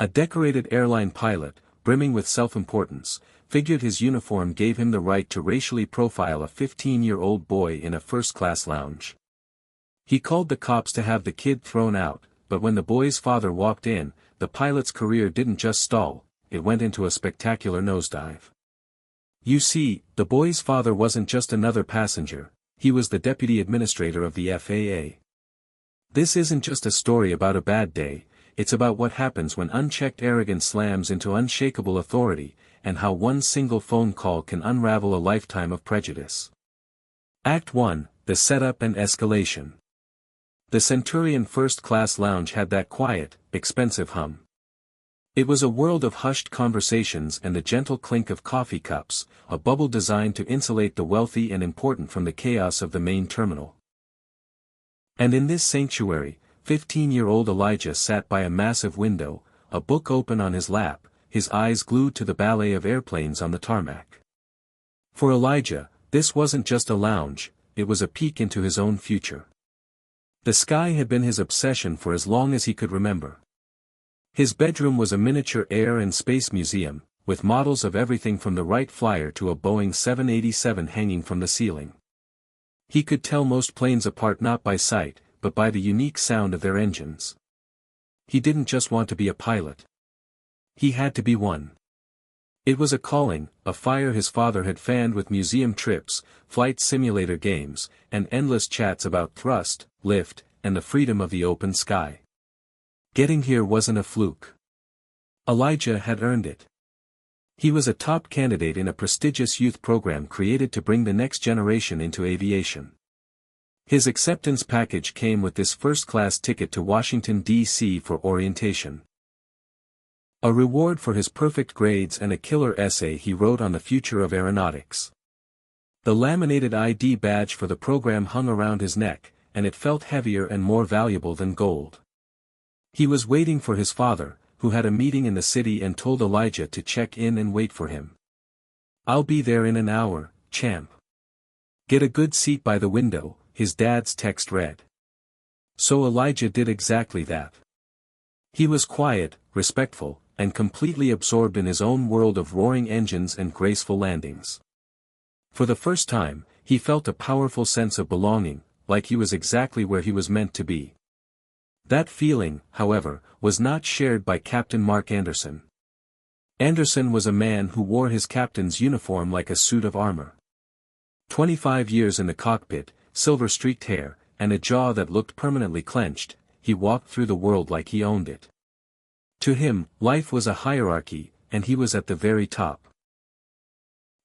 A decorated airline pilot, brimming with self-importance, figured his uniform gave him the right to racially profile a 15-year-old boy in a first-class lounge. He called the cops to have the kid thrown out, but when the boy's father walked in, the pilot's career didn't just stall, it went into a spectacular nosedive. You see, the boy's father wasn't just another passenger, he was the deputy administrator of the FAA. This isn't just a story about a bad day, it's about what happens when unchecked arrogance slams into unshakable authority, and how one single phone call can unravel a lifetime of prejudice. Act 1, the setup and escalation. The Centurion first-class lounge had that quiet, expensive hum. It was a world of hushed conversations and the gentle clink of coffee cups, a bubble designed to insulate the wealthy and important from the chaos of the main terminal. And in this sanctuary, 15-year-old Elijah sat by a massive window, a book open on his lap, his eyes glued to the ballet of airplanes on the tarmac. For Elijah, this wasn't just a lounge, it was a peek into his own future. The sky had been his obsession for as long as he could remember. His bedroom was a miniature air and space museum, with models of everything from the Wright Flyer to a Boeing 787 hanging from the ceiling. He could tell most planes apart not by sight, but by the unique sound of their engines. He didn't just want to be a pilot. He had to be one. It was a calling, a fire his father had fanned with museum trips, flight simulator games, and endless chats about thrust, lift, and the freedom of the open sky. Getting here wasn't a fluke. Elijah had earned it. He was a top candidate in a prestigious youth program created to bring the next generation into aviation. His acceptance package came with this first-class ticket to Washington, D.C. for orientation. A reward for his perfect grades and a killer essay he wrote on the future of aeronautics. The laminated ID badge for the program hung around his neck, and it felt heavier and more valuable than gold. He was waiting for his father, who had a meeting in the city and told Elijah to check in and wait for him. "I'll be there in an hour, champ. Get a good seat by the window," his dad's text read. So Elijah did exactly that. He was quiet, respectful, and completely absorbed in his own world of roaring engines and graceful landings. For the first time, he felt a powerful sense of belonging, like he was exactly where he was meant to be. That feeling, however, was not shared by Captain Mark Anderson. Anderson was a man who wore his captain's uniform like a suit of armor. 25 years in the cockpit, silver-streaked hair, and a jaw that looked permanently clenched, he walked through the world like he owned it. To him, life was a hierarchy, and he was at the very top.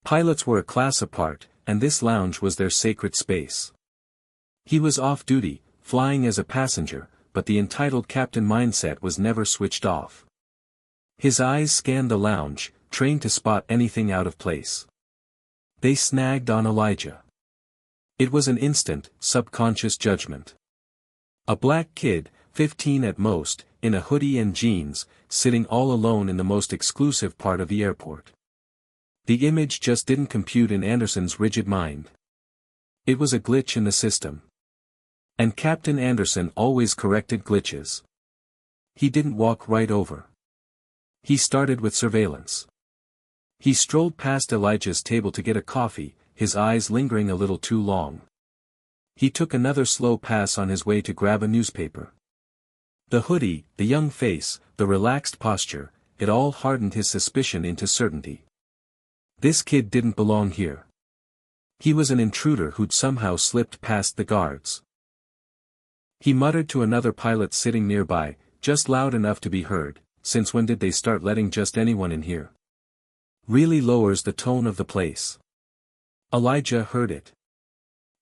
Pilots were a class apart, and this lounge was their sacred space. He was off-duty, flying as a passenger, but the entitled captain mindset was never switched off. His eyes scanned the lounge, trained to spot anything out of place. They snagged on Elijah. It was an instant, subconscious judgment. A black kid, 15 at most, in a hoodie and jeans, sitting all alone in the most exclusive part of the airport. The image just didn't compute in Anderson's rigid mind. It was a glitch in the system. And Captain Anderson always corrected glitches. He didn't walk right over. He started with surveillance. He strolled past Elijah's table to get a coffee, his eyes lingering a little too long. He took another slow pass on his way to grab a newspaper. The hoodie, the young face, the relaxed posture, it all hardened his suspicion into certainty. This kid didn't belong here. He was an intruder who'd somehow slipped past the guards. He muttered to another pilot sitting nearby, just loud enough to be heard, "Since when did they start letting just anyone in here? Really lowers the tone of the place." Elijah heard it.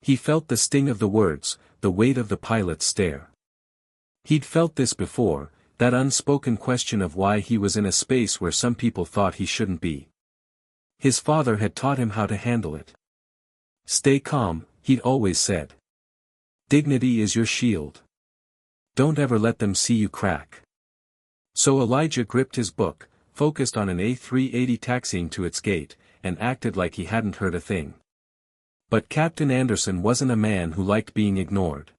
He felt the sting of the words, the weight of the pilot's stare. He'd felt this before, that unspoken question of why he was in a space where some people thought he shouldn't be. His father had taught him how to handle it. "Stay calm," he'd always said. "Dignity is your shield. Don't ever let them see you crack." So Elijah gripped his book, focused on an A380 taxiing to its gate, and acted like he hadn't heard a thing. But Captain Anderson wasn't a man who liked being ignored.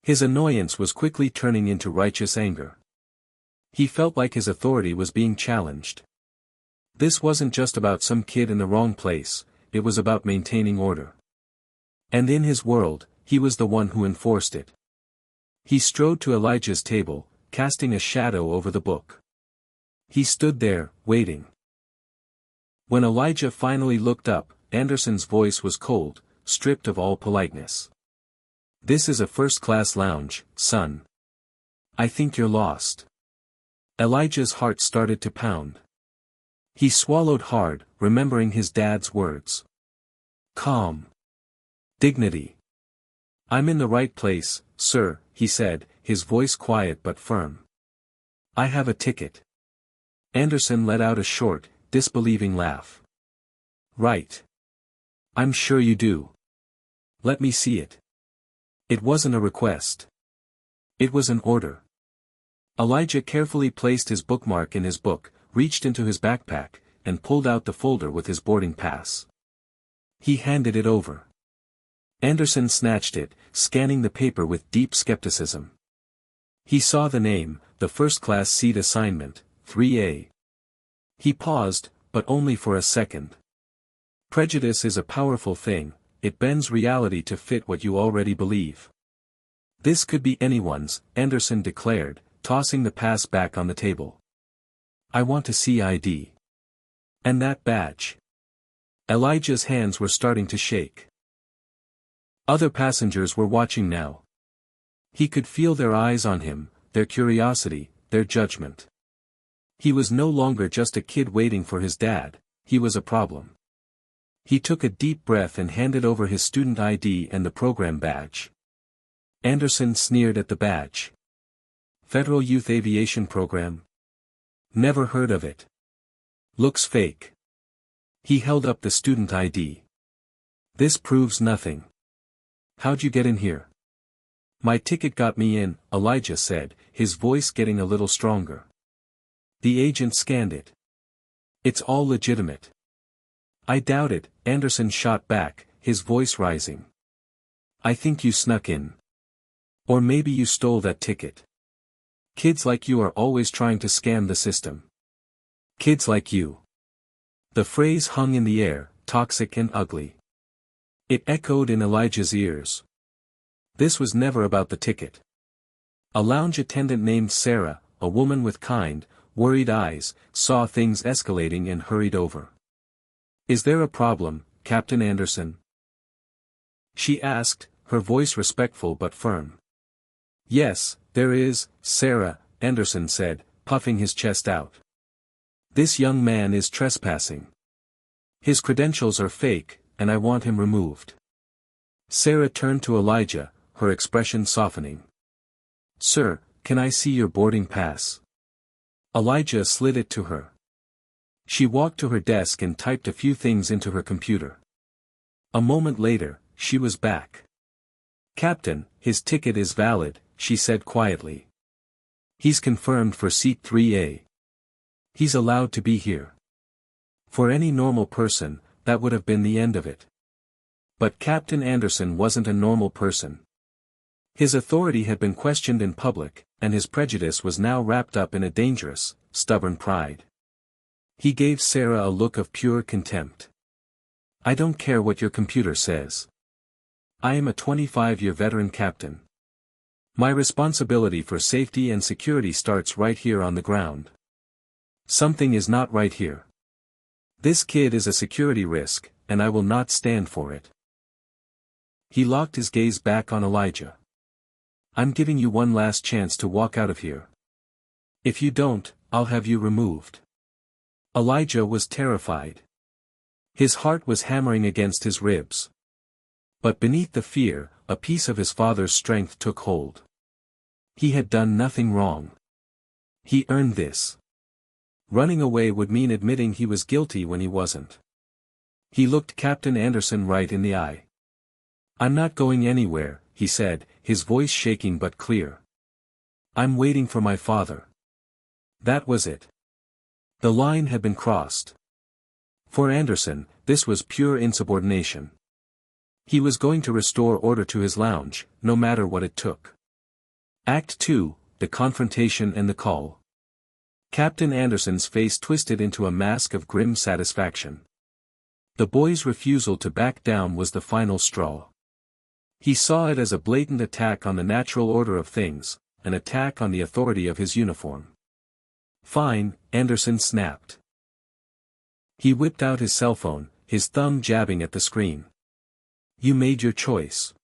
His annoyance was quickly turning into righteous anger. He felt like his authority was being challenged. This wasn't just about some kid in the wrong place, it was about maintaining order. And in his world, he was the one who enforced it. He strode to Elijah's table, casting a shadow over the book. He stood there, waiting. When Elijah finally looked up, Anderson's voice was cold, stripped of all politeness. "This is a first-class lounge, son. I think you're lost." Elijah's heart started to pound. He swallowed hard, remembering his dad's words. Calm. Dignity. "I'm in the right place, sir," he said, his voice quiet but firm. "I have a ticket." Anderson let out a short, disbelieving laugh. "Right. I'm sure you do. Let me see it." It wasn't a request. It was an order. Elijah carefully placed his bookmark in his book, reached into his backpack, and pulled out the folder with his boarding pass. He handed it over. Anderson snatched it, scanning the paper with deep skepticism. He saw the name, the first-class seat assignment, 3A. He paused, but only for a second. Prejudice is a powerful thing, it bends reality to fit what you already believe. "This could be anyone's," Anderson declared, tossing the pass back on the table. "I want to see ID. And that badge." Elijah's hands were starting to shake. Other passengers were watching now. He could feel their eyes on him, their curiosity, their judgment. He was no longer just a kid waiting for his dad, he was a problem. He took a deep breath and handed over his student ID and the program badge. Anderson sneered at the badge. "Federal Youth Aviation Program? Never heard of it. Looks fake." He held up the student ID. "This proves nothing. How'd you get in here?" "My ticket got me in," Elijah said, his voice getting a little stronger. The agent scanned it. "It's all legitimate." "I doubt it," Anderson shot back, his voice rising. "I think you snuck in. Or maybe you stole that ticket. Kids like you are always trying to scam the system. Kids like you." The phrase hung in the air, toxic and ugly. It echoed in Elijah's ears. This was never about the ticket. A lounge attendant named Sarah, a woman with kind, worried eyes, saw things escalating and hurried over. "Is there a problem, Captain Anderson?" she asked, her voice respectful but firm. "Yes, there is, Sarah," Anderson said, puffing his chest out. "This young man is trespassing. His credentials are fake, and I want him removed." Sarah turned to Elijah, her expression softening. "Sir, can I see your boarding pass?" Elijah slid it to her. She walked to her desk and typed a few things into her computer. A moment later, she was back. "Captain, his ticket is valid," she said quietly. "He's confirmed for seat 3A. He's allowed to be here." For any normal person, that would have been the end of it. But Captain Anderson wasn't a normal person. His authority had been questioned in public, and his prejudice was now wrapped up in a dangerous, stubborn pride. He gave Sarah a look of pure contempt. "I don't care what your computer says. I am a 25-year veteran captain. My responsibility for safety and security starts right here on the ground. Something is not right here. This kid is a security risk, and I will not stand for it." He locked his gaze back on Elijah. "I'm giving you one last chance to walk out of here. If you don't, I'll have you removed." Elijah was terrified. His heart was hammering against his ribs. But beneath the fear, a piece of his father's strength took hold. He had done nothing wrong. He earned this. Running away would mean admitting he was guilty when he wasn't. He looked Captain Anderson right in the eye. "I'm not going anywhere," he said, his voice shaking but clear. "I'm waiting for my father." That was it. The line had been crossed. For Anderson, this was pure insubordination. He was going to restore order to his lounge, no matter what it took. Act 2, the confrontation and the call. Captain Anderson's face twisted into a mask of grim satisfaction. The boy's refusal to back down was the final straw. He saw it as a blatant attack on the natural order of things, an attack on the authority of his uniform. "Fine," Anderson snapped. He whipped out his cell phone, his thumb jabbing at the screen. "You made your choice.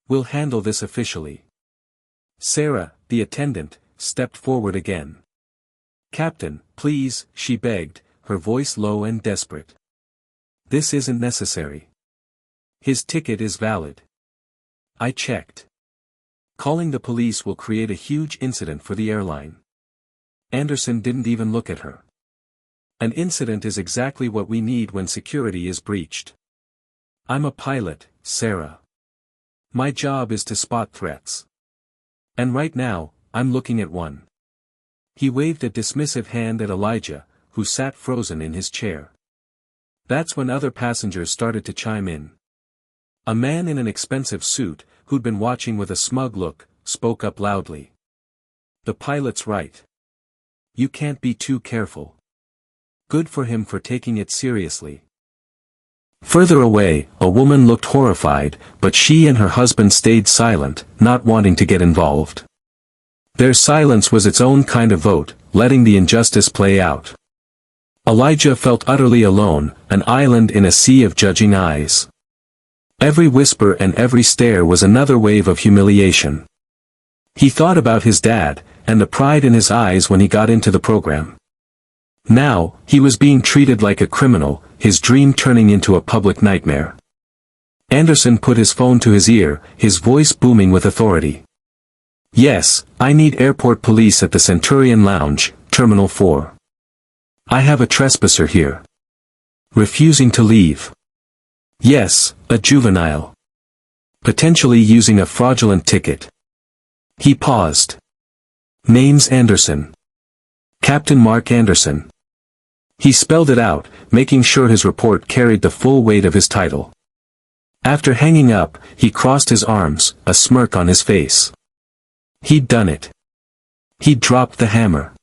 We'll handle this officially." Sarah, the attendant, stepped forward again. "Captain, please," she begged, her voice low and desperate. "This isn't necessary. His ticket is valid. I checked. Calling the police will create a huge incident for the airline." Anderson didn't even look at her. "An incident is exactly what we need when security is breached. I'm a pilot, Sarah. My job is to spot threats. And right now, I'm looking at one." He waved a dismissive hand at Elijah, who sat frozen in his chair. That's when other passengers started to chime in. A man in an expensive suit, who'd been watching with a smug look, spoke up loudly. "The pilot's right. You can't be too careful. Good for him for taking it seriously." Further away, a woman looked horrified, but she and her husband stayed silent, not wanting to get involved. Their silence was its own kind of vote, letting the injustice play out. Elijah felt utterly alone, an island in a sea of judging eyes. Every whisper and every stare was another wave of humiliation. He thought about his dad, and the pride in his eyes when he got into the program. Now, he was being treated like a criminal, his dream turning into a public nightmare. Anderson put his phone to his ear, his voice booming with authority. "Yes, I need airport police at the Centurion Lounge, Terminal 4. I have a trespasser here. Refusing to leave. Yes, a juvenile. Potentially using a fraudulent ticket." He paused. "Name's Anderson. Captain Mark Anderson." He spelled it out, making sure his report carried the full weight of his title. After hanging up, he crossed his arms, a smirk on his face. He'd done it. He'd dropped the hammer.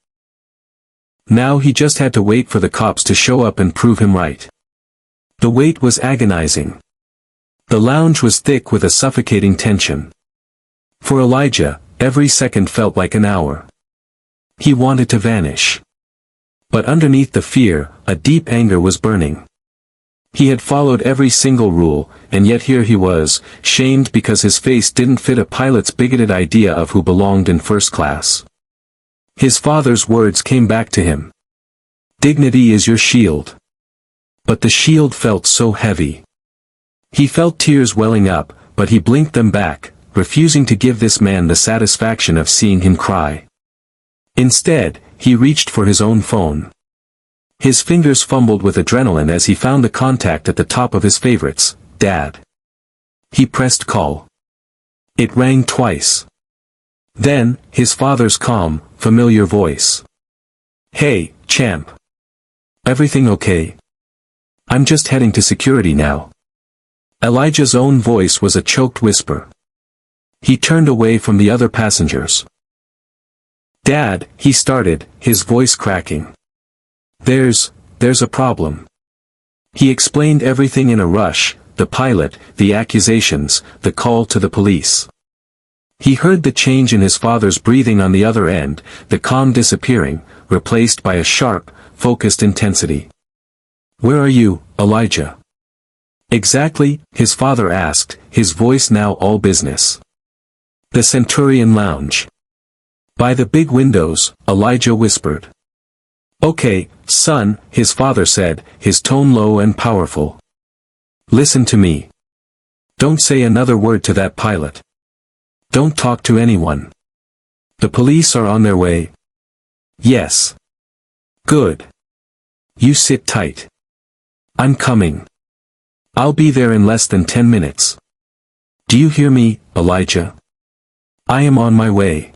Now he just had to wait for the cops to show up and prove him right. The wait was agonizing. The lounge was thick with a suffocating tension. For Elijah, every second felt like an hour. He wanted to vanish. But underneath the fear, a deep anger was burning. He had followed every single rule, and yet here he was, shamed because his face didn't fit a pilot's bigoted idea of who belonged in first class. His father's words came back to him. "Dignity is your shield." But the shield felt so heavy. He felt tears welling up, but he blinked them back, refusing to give this man the satisfaction of seeing him cry. Instead, he reached for his own phone. His fingers fumbled with adrenaline as he found the contact at the top of his favorites, Dad. He pressed call. It rang twice. Then, his father's calm, familiar voice. "Hey, champ. Everything okay? I'm just heading to security now." Elijah's own voice was a choked whisper. He turned away from the other passengers. "Dad," he started, his voice cracking. There's a problem." He explained everything in a rush, the pilot, the accusations, the call to the police. He heard the change in his father's breathing on the other end, the calm disappearing, replaced by a sharp, focused intensity. "Where are you, Elijah?" "Exactly," his father asked, his voice now all business. "The Centurion Lounge." "By the big windows," Elijah whispered. "Okay, son," his father said, his tone low and powerful. "Listen to me. Don't say another word to that pilot. Don't talk to anyone. The police are on their way." "Yes." "Good. You sit tight. I'm coming. I'll be there in less than 10 minutes. Do you hear me, Elijah? I am on my way.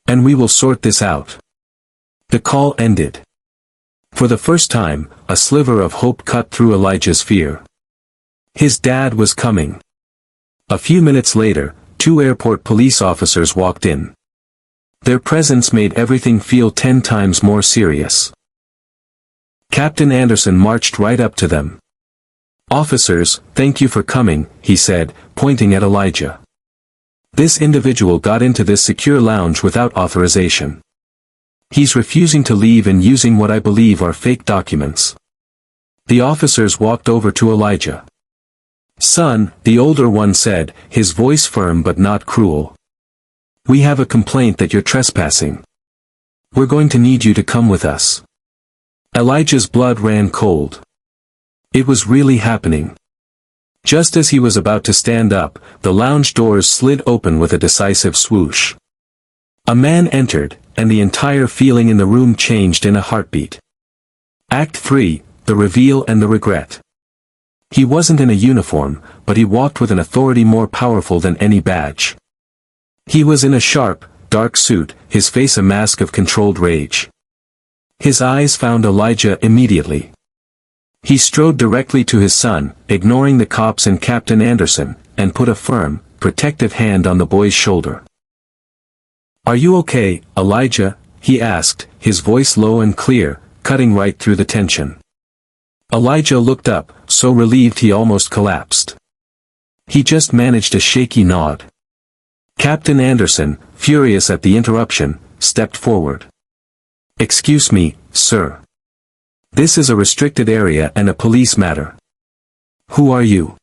And we will sort this out." The call ended. For the first time, a sliver of hope cut through Elijah's fear. His dad was coming. A few minutes later, 2 airport police officers walked in. Their presence made everything feel 10 times more serious. Captain Anderson marched right up to them. "Officers, thank you for coming," he said, pointing at Elijah. "This individual got into this secure lounge without authorization. He's refusing to leave and using what I believe are fake documents." The officers walked over to Elijah. "Son," the older one said, his voice firm but not cruel. "We have a complaint that you're trespassing. We're going to need you to come with us." Elijah's blood ran cold. It was really happening. Just as he was about to stand up, the lounge doors slid open with a decisive swoosh. A man entered, and the entire feeling in the room changed in a heartbeat. Act 3, the reveal and the regret. He wasn't in a uniform, but he walked with an authority more powerful than any badge. He was in a sharp, dark suit, his face a mask of controlled rage. His eyes found Elijah immediately. He strode directly to his son, ignoring the cops and Captain Anderson, and put a firm, protective hand on the boy's shoulder. "Are you okay, Elijah?" he asked, his voice low and clear, cutting right through the tension. Elijah looked up, so relieved he almost collapsed. He just managed a shaky nod. Captain Anderson, furious at the interruption, stepped forward. "Excuse me, sir. This is a restricted area and a police matter." "Who are you?"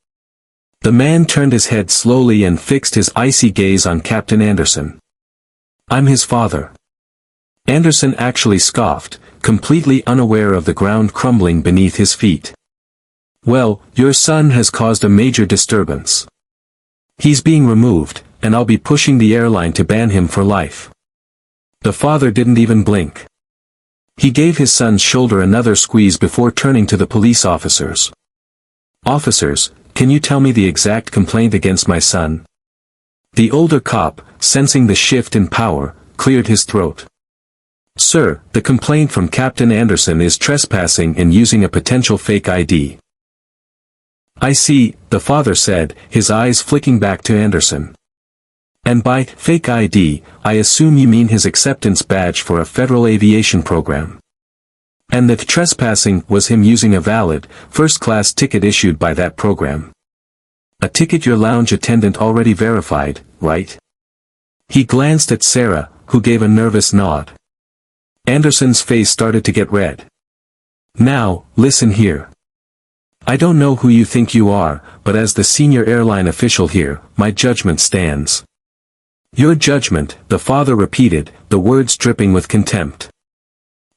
The man turned his head slowly and fixed his icy gaze on Captain Anderson. "I'm his father." Anderson actually scoffed, completely unaware of the ground crumbling beneath his feet. "Well, your son has caused a major disturbance. He's being removed, and I'll be pushing the airline to ban him for life." The father didn't even blink. He gave his son's shoulder another squeeze before turning to the police officers. "Officers, can you tell me the exact complaint against my son?" The older cop, sensing the shift in power, cleared his throat. "Sir, the complaint from Captain Anderson is trespassing and using a potential fake ID." "I see," the father said, his eyes flicking back to Anderson. "And by fake ID, I assume you mean his acceptance badge for a federal aviation program. And that trespassing was him using a valid, first-class ticket issued by that program. A ticket your lounge attendant already verified, right?" He glanced at Sarah, who gave a nervous nod. Anderson's face started to get red. "Now, listen here. I don't know who you think you are, but as the senior airline official here, my judgment stands." "Your judgment," the father repeated, the words dripping with contempt.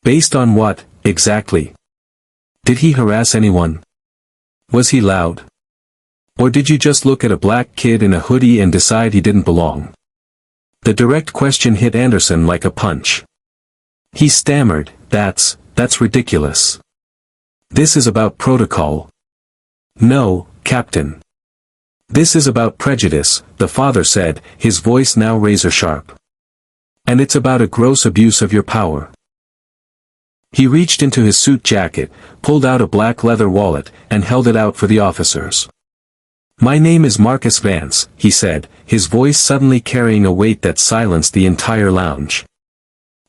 "Based on what, exactly? Did he harass anyone? Was he loud? Or did you just look at a black kid in a hoodie and decide he didn't belong?" The direct question hit Anderson like a punch. He stammered, That's ridiculous. This is about protocol." "No, Captain. This is about prejudice," the father said, his voice now razor-sharp. "And it's about a gross abuse of your power." He reached into his suit jacket, pulled out a black leather wallet, and held it out for the officers. "My name is Marcus Vance," he said, his voice suddenly carrying a weight that silenced the entire lounge.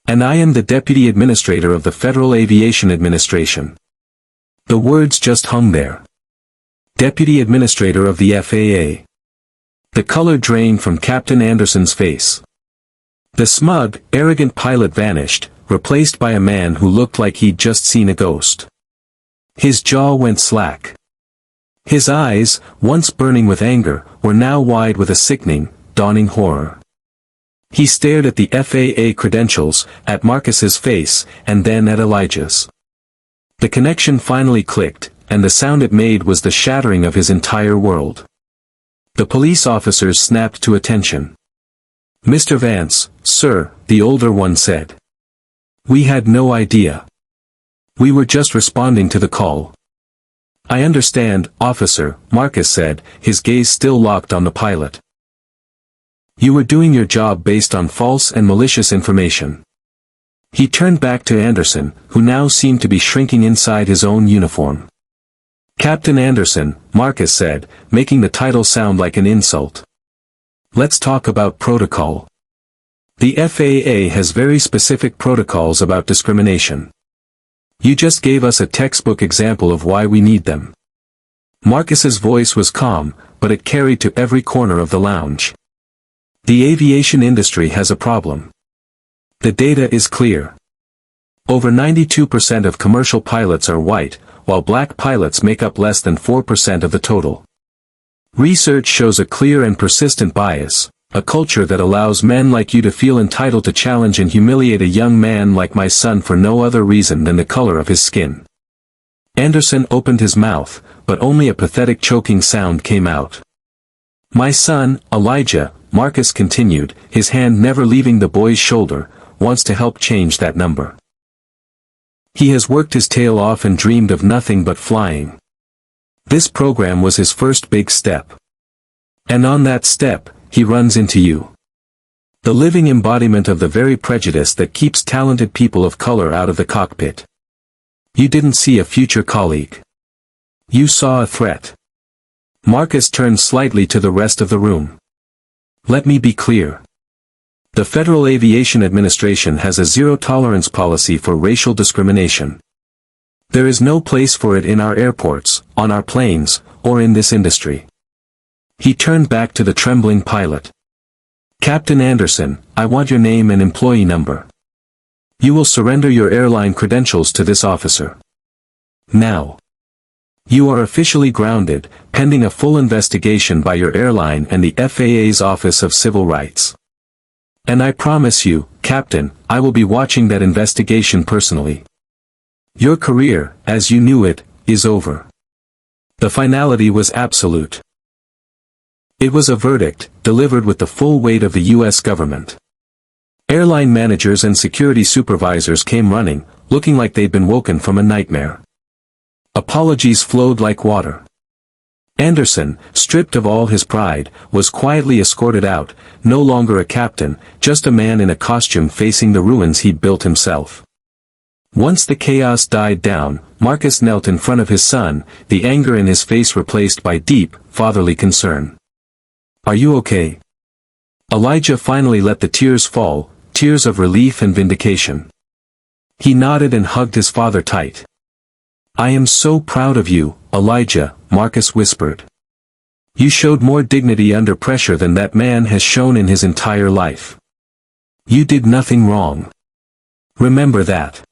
"And I am the Deputy Administrator of the Federal Aviation Administration." The words just hung there. Deputy Administrator of the FAA. The color drained from Captain Anderson's face. The smug, arrogant pilot vanished, replaced by a man who looked like he'd just seen a ghost. His jaw went slack. His eyes, once burning with anger, were now wide with a sickening, dawning horror. He stared at the FAA credentials, at Marcus's face, and then at Elijah's. The connection finally clicked, and the sound it made was the shattering of his entire world. The police officers snapped to attention. "Mr. Vance, sir," the older one said. "We had no idea. We were just responding to the call." "I understand, officer," Marcus said, his gaze still locked on the pilot. "You were doing your job based on false and malicious information." He turned back to Anderson, who now seemed to be shrinking inside his own uniform. "Captain Anderson," Marcus said, making the title sound like an insult. "Let's talk about protocol. The FAA has very specific protocols about discrimination. You just gave us a textbook example of why we need them. Marcus's voice was calm, but it carried to every corner of the lounge. The aviation industry has a problem. The data is clear. Over 92% of commercial pilots are white, while black pilots make up less than 4% of the total. Research shows a clear and persistent bias, a culture that allows men like you to feel entitled to challenge and humiliate a young man like my son for no other reason than the color of his skin. Anderson opened his mouth, but only a pathetic choking sound came out. My son, Elijah, Marcus continued, his hand never leaving the boy's shoulder, wants to help change that number. He has worked his tail off and dreamed of nothing but flying. This program was his first big step. And on that step, he runs into you. The living embodiment of the very prejudice that keeps talented people of color out of the cockpit. You didn't see a future colleague. You saw a threat. Marcus turned slightly to the rest of the room. Let me be clear. The Federal Aviation Administration has a zero-tolerance policy for racial discrimination. There is no place for it in our airports, on our planes, or in this industry. He turned back to the trembling pilot. Captain Anderson, I want your name and employee number. You will surrender your airline credentials to this officer. Now. You are officially grounded, pending a full investigation by your airline and the FAA's Office of Civil Rights. And I promise you, Captain, I will be watching that investigation personally. Your career, as you knew it, is over. The finality was absolute. It was a verdict, delivered with the full weight of the U.S. government. Airline managers and security supervisors came running, looking like they'd been woken from a nightmare. Apologies flowed like water. Anderson, stripped of all his pride, was quietly escorted out, no longer a captain, just a man in a costume facing the ruins he'd built himself. Once the chaos died down, Marcus knelt in front of his son, the anger in his face replaced by deep, fatherly concern. Are you okay? Elijah finally let the tears fall, tears of relief and vindication. He nodded and hugged his father tight. I am so proud of you, Elijah, Marcus whispered. You showed more dignity under pressure than that man has shown in his entire life. You did nothing wrong. Remember that.